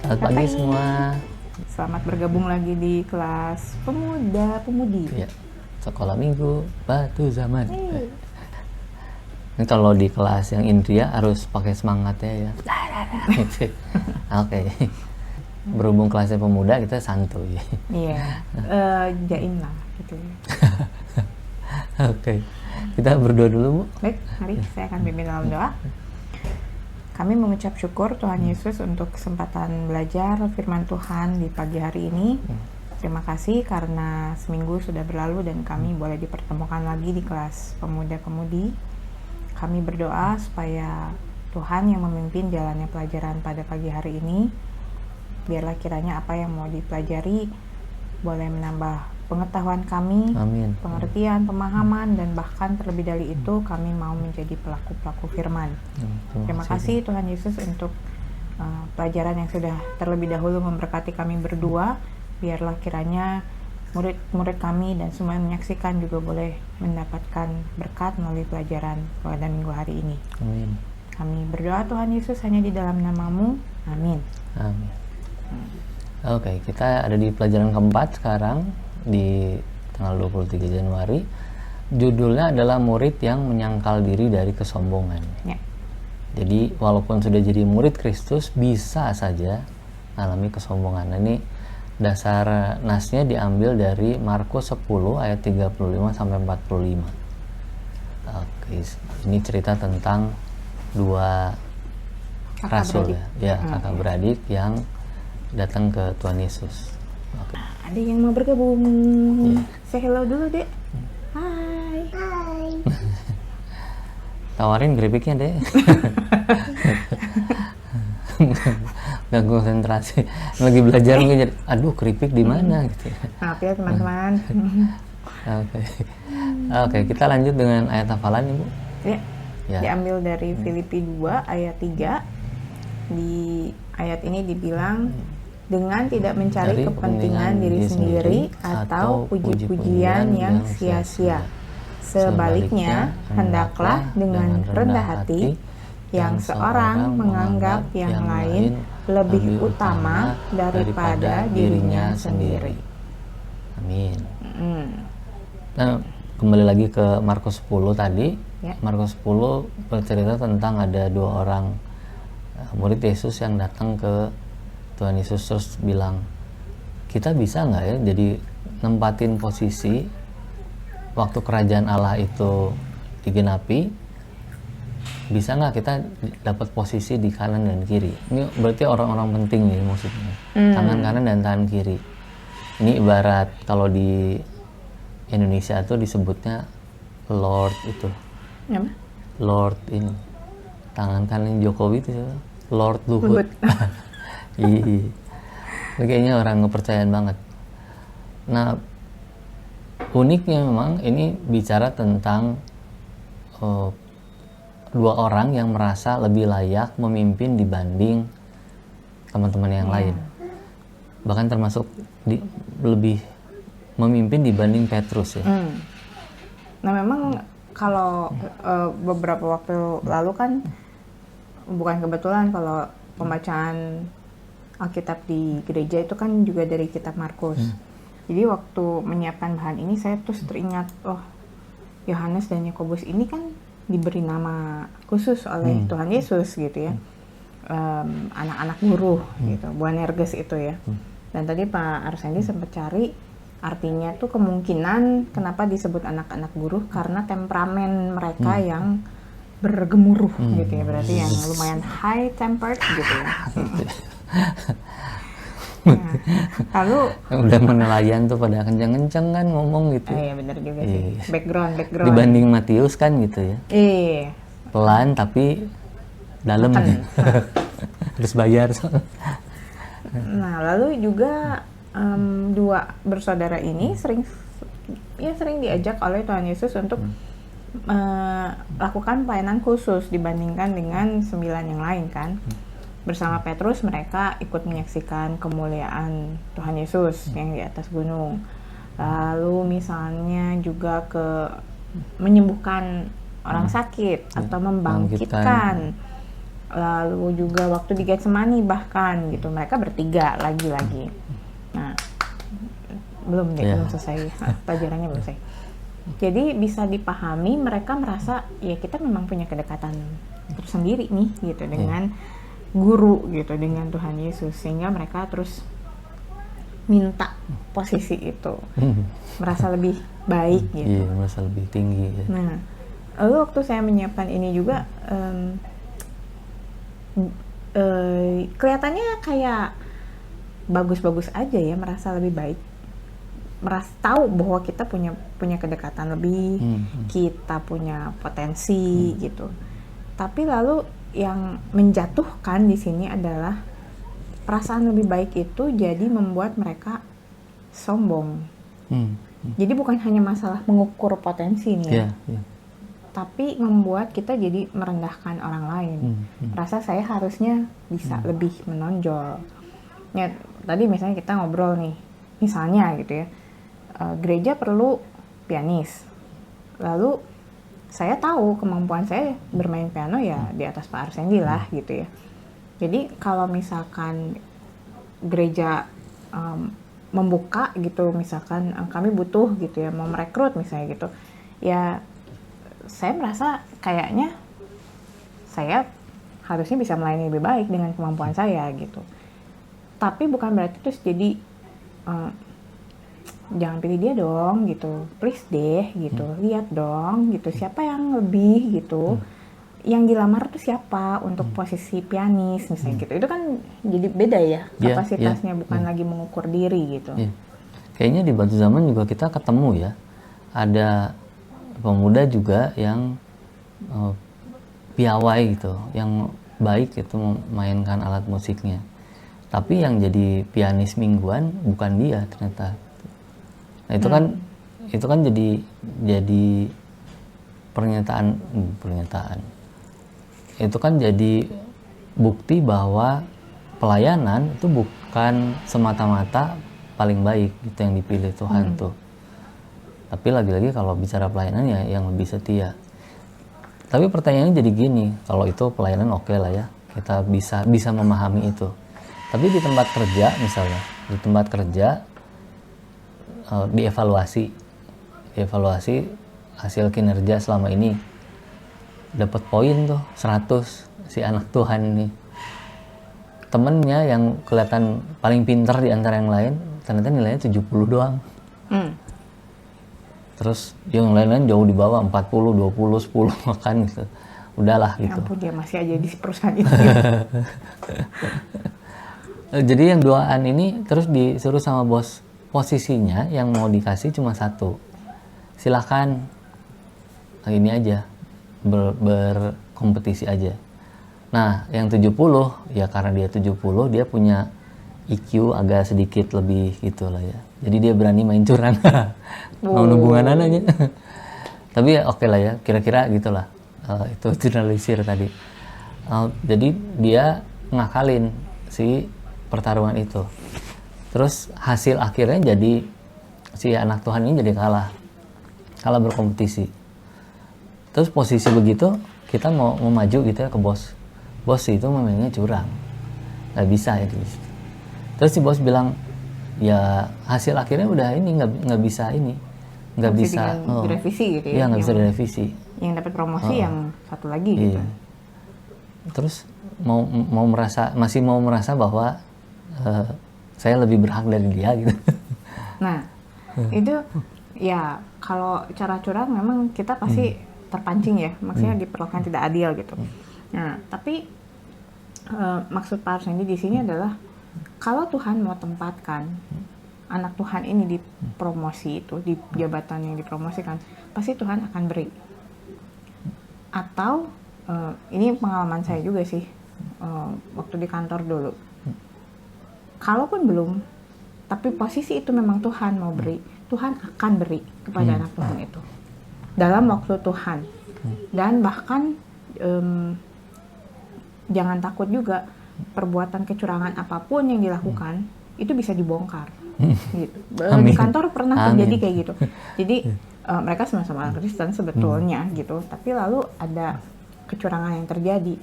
Selamat pagi semua. Selamat bergabung lagi di kelas pemuda-pemudi. Ya, sekolah minggu Batu Zaman. Ini kalau di kelas yang Indria harus pakai semangatnya ya. Oke. Berhubung kelasnya pemuda, kita santuy. Iya, jain lah gitu ya. Oke. Kita berdoa dulu, Bu. Baik, mari saya akan pimpin dalam doa. Kami mengucap syukur Tuhan Yesus untuk kesempatan belajar firman Tuhan di pagi hari ini. Terima kasih karena seminggu sudah berlalu dan kami boleh dipertemukan lagi di kelas pemuda-pemudi. Kami berdoa supaya Tuhan yang memimpin jalannya pelajaran pada pagi hari ini. Biarlah kiranya apa yang mau dipelajari boleh menambah pengetahuan kami, Amin. pengertian, pemahaman, dan bahkan terlebih dari itu kami mau menjadi pelaku-pelaku firman. Terima kasih Tuhan Yesus untuk pelajaran yang sudah terlebih dahulu memberkati kami berdua. Biarlah kiranya murid-murid kami dan semua yang menyaksikan juga boleh mendapatkan berkat melalui pelajaran pada minggu hari ini. Amin. Kami berdoa Tuhan Yesus hanya di dalam nama-Mu. Amin. Amin. Oke, kita ada di pelajaran keempat sekarang di tanggal 23 Januari. Judulnya adalah murid yang menyangkal diri dari kesombongan. Ya. Jadi walaupun sudah jadi murid Kristus bisa saja alami kesombongan. Nah, ini dasar nasnya diambil dari Markus 10 ayat 35 sampai 45. Oke, ini cerita tentang dua rasul ya, kakak beradik yang datang ke Tuhan Yesus. Oke. Ada yang mau bergabung? Say hello dulu, Dek. Hai. Tawarin keripiknya, Dek. Ganggu konsentrasi. Lagi belajar mungkin jadi, aduh keripik di mana gitu. Maaf ya teman-teman. Oke. Oke, kita lanjut dengan ayat hafalan, Ibu. Ya. Diambil dari Filipi 2 ayat 3. Di ayat ini dibilang dengan tidak mencari kepentingan diri sendiri atau puji-pujian yang sia-sia. Sebaliknya, hendaklah dengan rendah hati yang seorang menganggap yang lain lebih utama daripada dirinya sendiri. Amin. Nah, kembali lagi ke Markus 10 tadi. Markus 10 bercerita tentang ada dua orang murid Yesus yang datang ke Tuhan Yesus terus bilang, kita bisa nggak ya jadi nempatin posisi waktu kerajaan Allah itu digenapi, bisa nggak kita dapat posisi di kanan dan kiri? Ini berarti orang-orang penting nih maksudnya, tangan kanan dan tangan kiri. Ini ibarat kalau di Indonesia tuh disebutnya Lord itu, Lord ini, tangan kanan Jokowi itu Lord Luhut. Iya, kayaknya orang kepercayaan banget. Nah, uniknya memang ini bicara tentang dua orang yang merasa lebih layak memimpin dibanding teman-teman yang lain. Bahkan termasuk lebih memimpin dibanding Petrus ya. Nah, memang kalau beberapa waktu lalu kan bukan kebetulan kalau pembacaan Alkitab di gereja itu kan juga dari kitab Markus. Jadi waktu menyiapkan bahan ini saya terus teringat, oh Yohanes dan Yakobus ini kan diberi nama khusus oleh Tuhan Yesus gitu ya, anak-anak buruh gitu, Boanerges itu ya. Dan tadi Pak Arsendi sempat cari artinya tuh kemungkinan kenapa disebut anak-anak buruh karena temperamen mereka yang bergemuruh gitu ya, berarti yang lumayan high tempered gitu ya. Nah, lalu udah menelayan tuh pada kenceng-kenceng kan ngomong gitu. Iya benar juga sih. Background. Dibanding Matius kan gitu ya. Iya. Pelan tapi dalam ya. Harus bayar. Nah, lalu juga dua bersaudara ini sering diajak oleh Tuhan Yesus untuk lakukan pelayanan khusus dibandingkan dengan 9 yang lain kan. Bersama Petrus mereka ikut menyaksikan kemuliaan Tuhan Yesus yang di atas gunung. Lalu misalnya juga menyembuhkan orang sakit atau membangkitkan lalu juga waktu di Getsemani bahkan gitu, mereka bertiga lagi-lagi. Nah, belum selesai, pelajarannya belum selesai. Jadi bisa dipahami mereka merasa ya kita memang punya kedekatan tersendiri nih gitu dengan guru gitu, dengan Tuhan Yesus, sehingga mereka terus minta posisi itu, merasa lebih baik gitu. Iya, merasa lebih tinggi. Ya. Nah, lalu waktu saya menyiapkan ini juga kelihatannya kayak bagus-bagus aja ya, merasa lebih baik, merasa tahu bahwa kita punya kedekatan lebih, kita punya potensi gitu. Tapi lalu yang menjatuhkan di sini adalah perasaan lebih baik itu jadi membuat mereka sombong. Jadi bukan hanya masalah mengukur potensi nih ya, tapi membuat kita jadi merendahkan orang lain. Rasa saya harusnya bisa lebih menonjol. Ya, tadi misalnya kita ngobrol nih, misalnya gitu ya, gereja perlu pianis. Lalu saya tahu kemampuan saya bermain piano ya di atas Pak Arsendi lah gitu ya. Jadi kalau misalkan gereja membuka gitu, misalkan kami butuh gitu ya, mau merekrut misalnya gitu, ya saya merasa kayaknya saya harusnya bisa melayani lebih baik dengan kemampuan saya gitu. Tapi bukan berarti terus jadi jangan pilih dia dong gitu, please deh gitu, lihat dong gitu, siapa yang lebih gitu, yang dilamar tuh siapa untuk posisi pianis misalnya gitu. Itu kan jadi beda ya kapasitasnya, bukan lagi mengukur diri gitu. Kayaknya di Batu Zaman juga kita ketemu ya, ada pemuda juga yang piawai gitu, yang baik itu memainkan alat musiknya. Tapi yang jadi pianis mingguan bukan dia ternyata. Nah itu kan jadi pernyataan. Itu kan jadi bukti bahwa pelayanan itu bukan semata-mata paling baik itu yang dipilih Tuhan tuh. Tapi lagi-lagi kalau bicara pelayanan ya yang lebih setia. Tapi pertanyaannya jadi gini, kalau itu pelayanan oke lah ya, kita bisa memahami itu. Tapi di tempat kerja misalnya, dievaluasi hasil kinerja selama ini, dapat poin tuh 100 si anak Tuhan ini. Temennya yang kelihatan paling pintar di antara yang lain, ternyata nilainya 70 doang. Terus yang lain-lain jauh di bawah, 40, 20, 10 makan gitu. Udahlah gitu. Ya ampun, dia masih aja di perusahaan itu. Jadi yang duaan ini terus disuruh sama bos, posisinya yang mau dikasih cuma 1. Silakan ini aja, berkompetisi aja. Nah, yang 70 ya karena dia 70, dia punya IQ agak sedikit lebih gitu lah ya. Jadi dia berani main curang. Mau hubungan aja. Tapi ya oke lah ya, kira-kira gitulah. Itu generalisir tadi. Jadi dia ngakalin si pertarungan itu. Terus hasil akhirnya jadi si anak Tuhan ini jadi kalah berkompetisi. Terus posisi begitu kita mau maju gitu ya ke bos itu mainnya curang, nggak bisa ya. Terus si bos bilang ya hasil akhirnya udah ini nggak bisa direvisi gitu ya. Iya, nggak bisa direvisi. Yang dapat promosi yang satu lagi gitu. Terus masih mau merasa bahwa saya lebih berhak dari dia gitu. Nah, itu ya kalau cara curang memang kita pasti terpancing ya, maksudnya diperlakukan tidak adil gitu. Nah, tapi maksud Pak Arsendi di sini adalah kalau Tuhan mau tempatkan anak Tuhan ini di promosi itu, di jabatan yang dipromosikan, pasti Tuhan akan beri. Atau ini pengalaman saya juga sih waktu di kantor dulu. Kalaupun belum, tapi posisi itu memang Tuhan mau beri, Tuhan akan beri kepada anak Tuhan itu dalam waktu Tuhan. Dan bahkan jangan takut juga perbuatan kecurangan apapun yang dilakukan itu bisa dibongkar. Gitu. Di kantor pernah terjadi kayak gitu. Jadi mereka sama-sama Kristen sebetulnya gitu, tapi lalu ada kecurangan yang terjadi.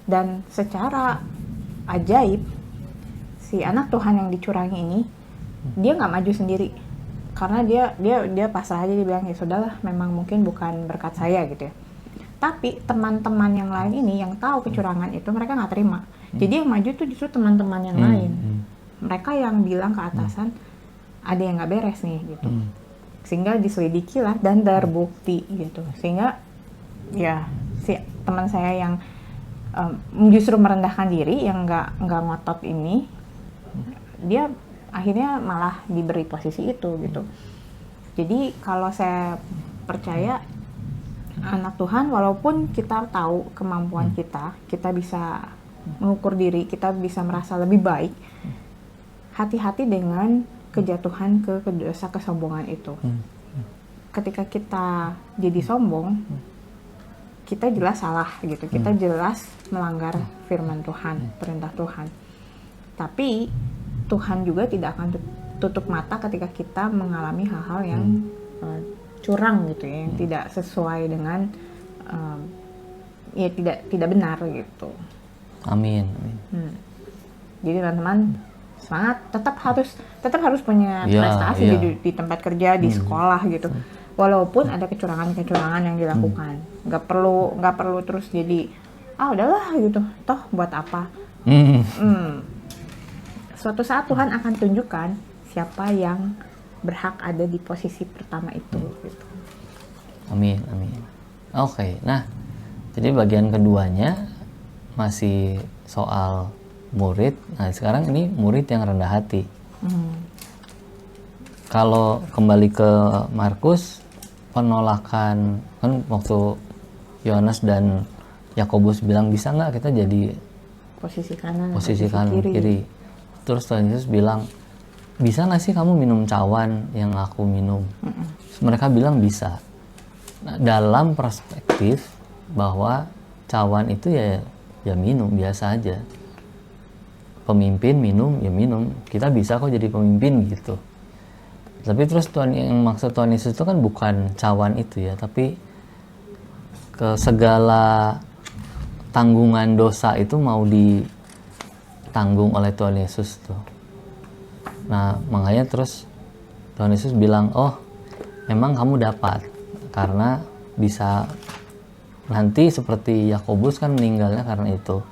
Dan secara ajaib si anak Tuhan yang dicurangi ini dia nggak maju sendiri, karena dia pasrah aja, dia bilang ya sudahlah, memang mungkin bukan berkat saya gitu ya. Tapi teman-teman yang lain ini yang tahu kecurangan itu mereka nggak terima. Jadi yang maju tuh justru teman-teman yang lain. Mereka yang bilang ke atasan ada yang nggak beres nih gitu. Sehingga diselidiki lah dan terbukti gitu. Sehingga ya si teman saya yang justru merendahkan diri, yang nggak ngotot ini, dia akhirnya malah diberi posisi itu gitu. Jadi kalau saya percaya anak Tuhan, walaupun kita tahu kemampuan kita bisa mengukur diri, kita bisa merasa lebih baik, hati-hati dengan kejatuhan ke dosa kesombongan itu. Ketika kita jadi sombong, kita jelas salah gitu, kita jelas melanggar firman Tuhan, perintah Tuhan. Tapi Tuhan juga tidak akan tutup mata ketika kita mengalami hal-hal yang curang gitu ya, yang tidak sesuai dengan ya tidak benar gitu. Amin. Jadi teman-teman semangat, tetap harus punya prestasi di tempat kerja, di sekolah gitu. Walaupun ada kecurangan yang dilakukan, nggak perlu terus jadi udahlah gitu, toh buat apa? Suatu saat Tuhan akan tunjukkan siapa yang berhak ada di posisi pertama itu gitu. Amin. Oke, nah jadi bagian keduanya masih soal murid. Nah sekarang ini murid yang rendah hati. Kalau kembali ke Markus, penolakan kan waktu Yohanes dan Yakobus bilang bisa nggak kita jadi posisi kanan kiri. Terus Tuhan Yesus bilang, bisa nggak sih kamu minum cawan yang aku minum? Mereka bilang bisa. Nah, dalam perspektif bahwa cawan itu ya minum biasa aja. Pemimpin minum ya minum. Kita bisa kok jadi pemimpin gitu. Tapi terus yang maksud Tuhan Yesus itu kan bukan cawan itu ya, tapi ke segala tanggungan dosa itu mau ditanggung oleh Tuhan Yesus tuh. Nah makanya terus Tuhan Yesus bilang, oh emang kamu dapat karena bisa nanti seperti Yakobus kan meninggalnya karena itu.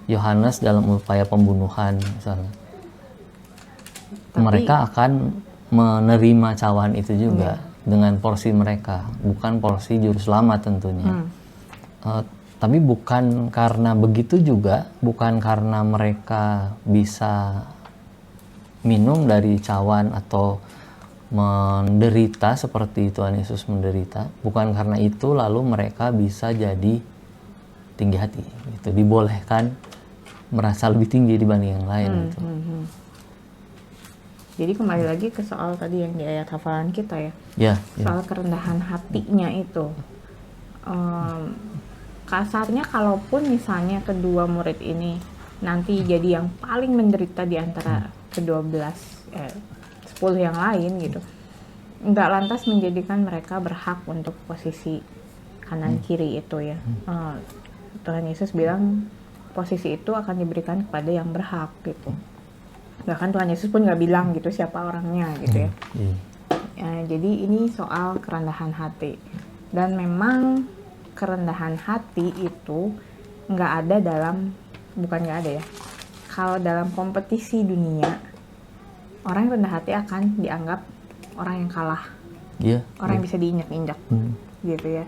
Yohanes dalam upaya pembunuhan misalnya. Mereka akan menerima cawan itu juga dengan porsi mereka, bukan porsi juru selamat tentunya. Tapi bukan karena begitu juga, bukan karena mereka bisa minum dari cawan atau menderita seperti Tuhan Yesus menderita, bukan karena itu lalu mereka bisa jadi tinggi hati gitu, dibolehkan merasa lebih tinggi dibanding yang lain gitu. Jadi kembali lagi ke soal tadi yang di ayat hafalan kita ya, soal kerendahan hatinya itu. Kasarnya kalaupun misalnya kedua murid ini nanti jadi yang paling menderita di antara ke-12 10 yang lain gitu, nggak lantas menjadikan mereka berhak untuk posisi kanan kiri itu ya. Tuhan Yesus bilang posisi itu akan diberikan kepada yang berhak gitu. Bahkan Tuhan Yesus pun nggak bilang gitu siapa orangnya gitu ya. Jadi ini soal kerendahan hati, dan memang kerendahan hati itu nggak ada bukan nggak ada ya, kalau dalam kompetisi dunia orang yang rendah hati akan dianggap orang yang kalah, orang yang bisa diinjak-injak gitu ya.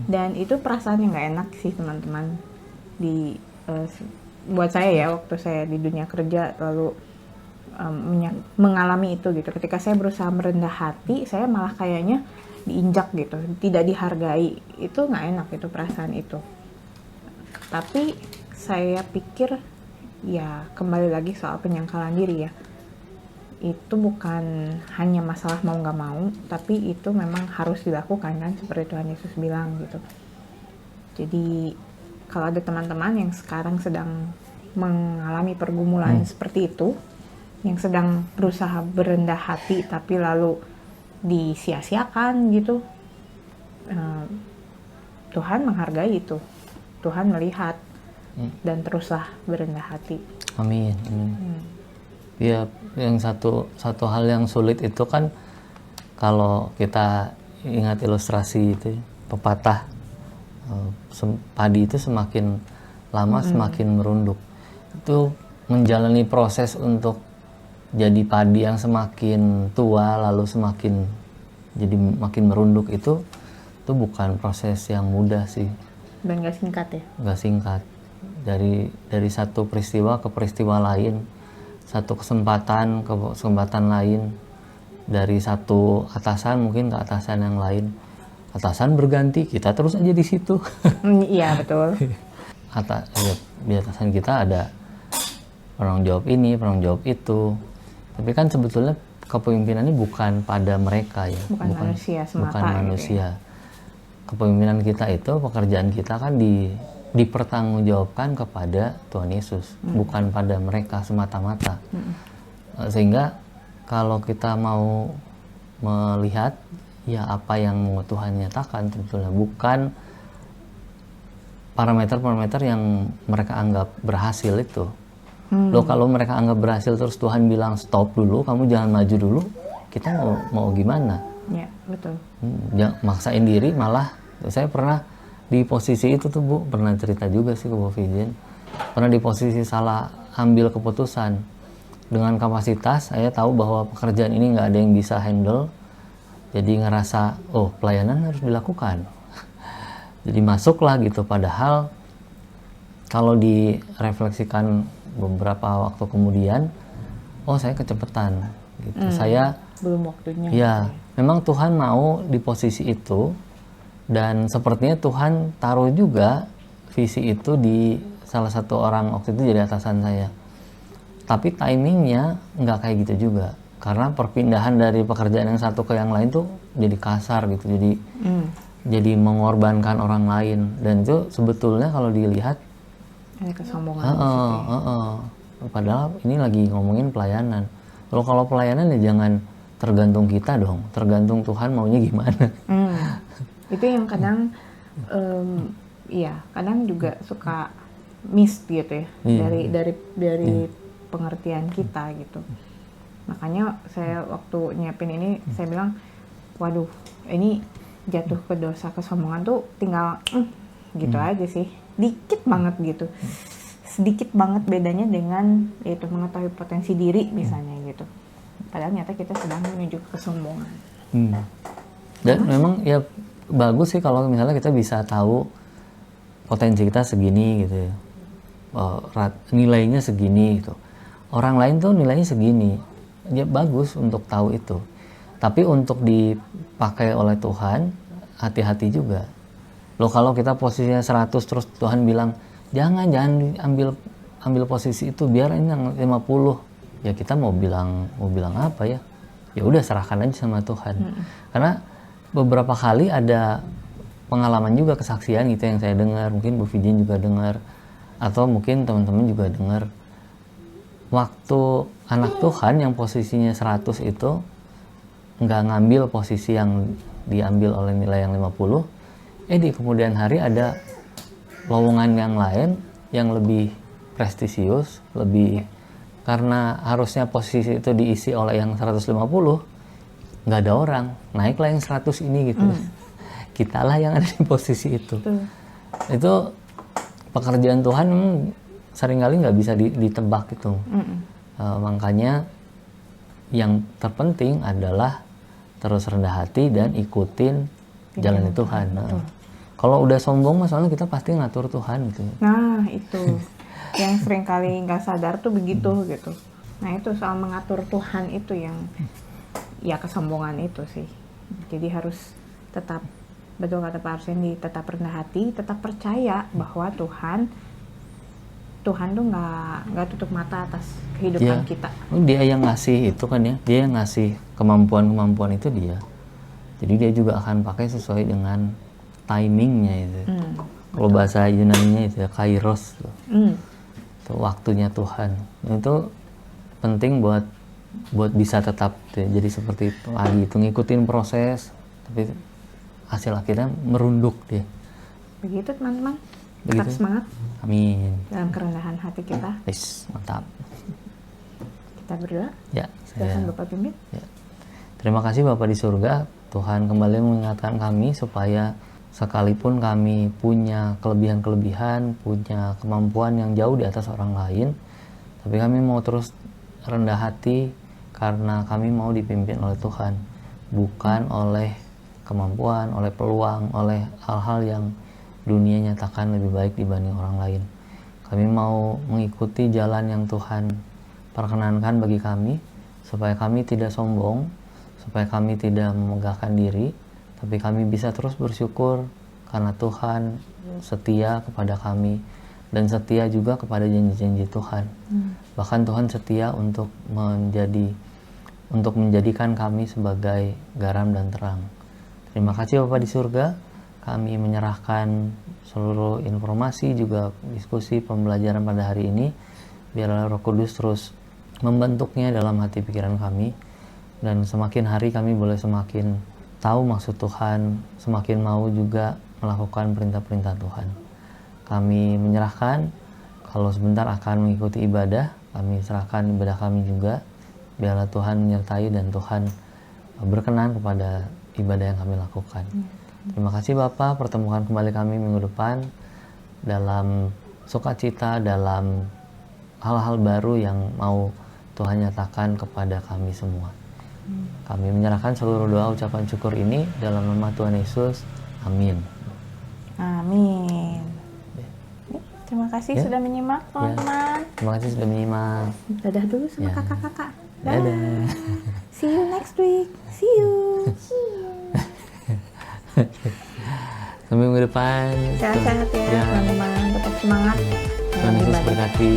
Dan itu perasaan yang nggak enak sih teman-teman buat saya ya, waktu saya di dunia kerja lalu mengalami itu gitu. Ketika saya berusaha merendah hati, saya malah kayaknya diinjak gitu, tidak dihargai. Itu nggak enak itu, perasaan itu. Tapi saya pikir ya kembali lagi soal penyangkalan diri ya, itu bukan hanya masalah mau nggak mau, tapi itu memang harus dilakukan kan, seperti Tuhan Yesus bilang gitu. Jadi kalau ada teman-teman yang sekarang sedang mengalami pergumulan seperti itu, yang sedang berusaha berendah hati tapi lalu disia-siakan gitu, Tuhan menghargai itu. Tuhan melihat dan teruslah berendah hati. Amin. Ya, yang satu hal yang sulit itu kan kalau kita ingat ilustrasi itu pepatah, padi itu semakin lama semakin merunduk. Itu menjalani proses untuk jadi padi yang semakin tua lalu semakin jadi makin merunduk itu bukan proses yang mudah sih. Dan gak singkat ya? Gak singkat. Dari satu peristiwa ke peristiwa lain, satu kesempatan ke kesempatan lain, dari satu atasan mungkin ke atasan yang lain. Atasan berganti, kita terus aja di situ. Iya, betul. Di atasan kita ada penanggung jawab ini, penanggung jawab itu. Tapi kan sebetulnya kepemimpinan ini bukan pada mereka ya. Bukan manusia semata. Bukan manusia. Ya. Kepemimpinan kita itu, pekerjaan kita kan dipertanggungjawabkan kepada Tuhan Yesus, bukan pada mereka semata-mata. Sehingga kalau kita mau melihat ya apa yang Tuhan nyatakan sebetulnya bukan parameter-parameter yang mereka anggap berhasil itu. Loh, kalau mereka anggap berhasil terus Tuhan bilang stop dulu, kamu jangan maju dulu, kita mau gimana? Ya, betul. Jangan maksain diri, malah saya pernah di posisi itu tuh Bu, pernah cerita juga sih ke Bu Vijin. Pernah di posisi salah ambil keputusan. Dengan kapasitas, saya tahu bahwa pekerjaan ini nggak ada yang bisa handle. Jadi ngerasa, oh pelayanan harus dilakukan. Jadi masuklah gitu, padahal kalau direfleksikan beberapa waktu kemudian, oh saya kecepatan gitu. Saya belum waktunya. Ya, memang Tuhan mau di posisi itu dan sepertinya Tuhan taruh juga visi itu di salah satu orang waktu itu jadi atasan saya. Tapi timingnya nggak kayak gitu juga. Karena perpindahan dari pekerjaan yang satu ke yang lain tuh jadi kasar gitu. Jadi mengorbankan orang lain. Dan itu sebetulnya kalau dilihat ada kesombongan. Padahal ini lagi ngomongin pelayanan. Kalau pelayanan ya jangan tergantung kita dong. Tergantung Tuhan maunya gimana. Itu yang kadang kadang juga suka miss gitu ya. Dari pengertian kita gitu. Makanya saya waktu nyiapin ini saya bilang, waduh, ini jatuh ke dosa kesombongan tuh tinggal gitu aja sih, dikit banget gitu, sedikit banget bedanya dengan itu mengetahui potensi diri misalnya gitu. Padahal nyata kita sedang menuju ke kesombongan. Dan memang ya bagus sih kalau misalnya kita bisa tahu potensi kita segini gitu ya, nilainya segini gitu. Orang lain tuh nilainya segini, ya bagus untuk tahu itu. Tapi untuk dipakai oleh Tuhan, hati-hati juga. Loh, kalau kita posisinya 100 terus Tuhan bilang, jangan ambil posisi itu, biar ini yang 50. Ya kita mau bilang apa ya? Ya udah serahkan aja sama Tuhan. Karena beberapa kali ada pengalaman juga, kesaksian gitu yang saya dengar, mungkin Bu Vijin juga dengar, atau mungkin teman-teman juga dengar. Waktu anak Tuhan yang posisinya 100 itu nggak ngambil posisi yang diambil oleh nilai yang 50, di kemudian hari ada lowongan yang lain yang lebih prestisius, lebih, karena harusnya posisi itu diisi oleh yang 150, nggak ada orang, naiklah yang 100 ini gitu. Kitalah yang ada di posisi itu. Itu pekerjaan Tuhan seringkali nggak bisa ditebak gitu. Makanya yang terpenting adalah terus rendah hati dan ikutin jalan Tuhan. Kalau udah sombong masalahnya kita pasti ngatur Tuhan gitu. Nah itu yang seringkali nggak sadar tuh begitu gitu. Nah itu soal mengatur Tuhan itu yang ya kesombongan itu sih. Jadi harus tetap, betul kata Pak Arsendi, tetap rendah hati, tetap percaya bahwa Tuhan tuh nggak tutup mata atas kehidupan kita. Dia yang ngasih itu kan ya, dia yang ngasih kemampuan itu dia. Jadi dia juga akan pakai sesuai dengan timingnya itu. Kalau bahasa Yunani-nya itu ya kairos. Itu waktunya Tuhan. Itu penting buat bisa tetap jadi seperti itu lagi, itu ngikutin proses, tapi hasil akhirnya merunduk dia. Begitu teman-teman. Tetap semangat. Amin. Dalam kerendahan hati kita, Mantap. kita berdoa. Ya, Silakan Bapak pimpin. Ya. Terima kasih Bapak di surga. Tuhan kembali mengingatkan kami supaya sekalipun kami punya kelebihan-kelebihan, punya kemampuan yang jauh di atas orang lain, tapi kami mau terus rendah hati karena kami mau dipimpin oleh Tuhan, bukan oleh kemampuan, oleh peluang, oleh hal-hal yang dunia nyatakan lebih baik dibanding orang lain. Kami mau mengikuti jalan yang Tuhan perkenankan bagi kami, supaya kami tidak sombong, supaya kami tidak memegahkan diri, tapi kami bisa terus bersyukur karena Tuhan setia kepada kami dan setia juga kepada janji-janji Tuhan. Bahkan Tuhan setia untuk menjadikan kami sebagai garam dan terang. Terima kasih Bapak di surga. Kami menyerahkan seluruh informasi juga diskusi pembelajaran pada hari ini. Biarlah Roh Kudus terus membentuknya dalam hati pikiran kami. Dan semakin hari kami boleh semakin tahu maksud Tuhan, semakin mau juga melakukan perintah-perintah Tuhan. Kami menyerahkan, kalau sebentar akan mengikuti ibadah, kami serahkan ibadah kami juga. Biarlah Tuhan menyertai dan Tuhan berkenan kepada ibadah yang kami lakukan. Terima kasih Bapak, pertemukan kembali kami minggu depan dalam sukacita, dalam hal-hal baru yang mau Tuhan nyatakan kepada kami semua. Kami menyerahkan seluruh doa ucapan syukur ini dalam nama Tuhan Yesus. Amin. Amin. Terima kasih sudah menyimak teman-teman. Terima kasih sudah menyimak. Dadah dulu sama kakak-kakak. Dadah. See you next week. See you. Sampai minggu depan. Sehat-sehat ya teman-teman. Tetap semangat. Tuhan Yesus berkati.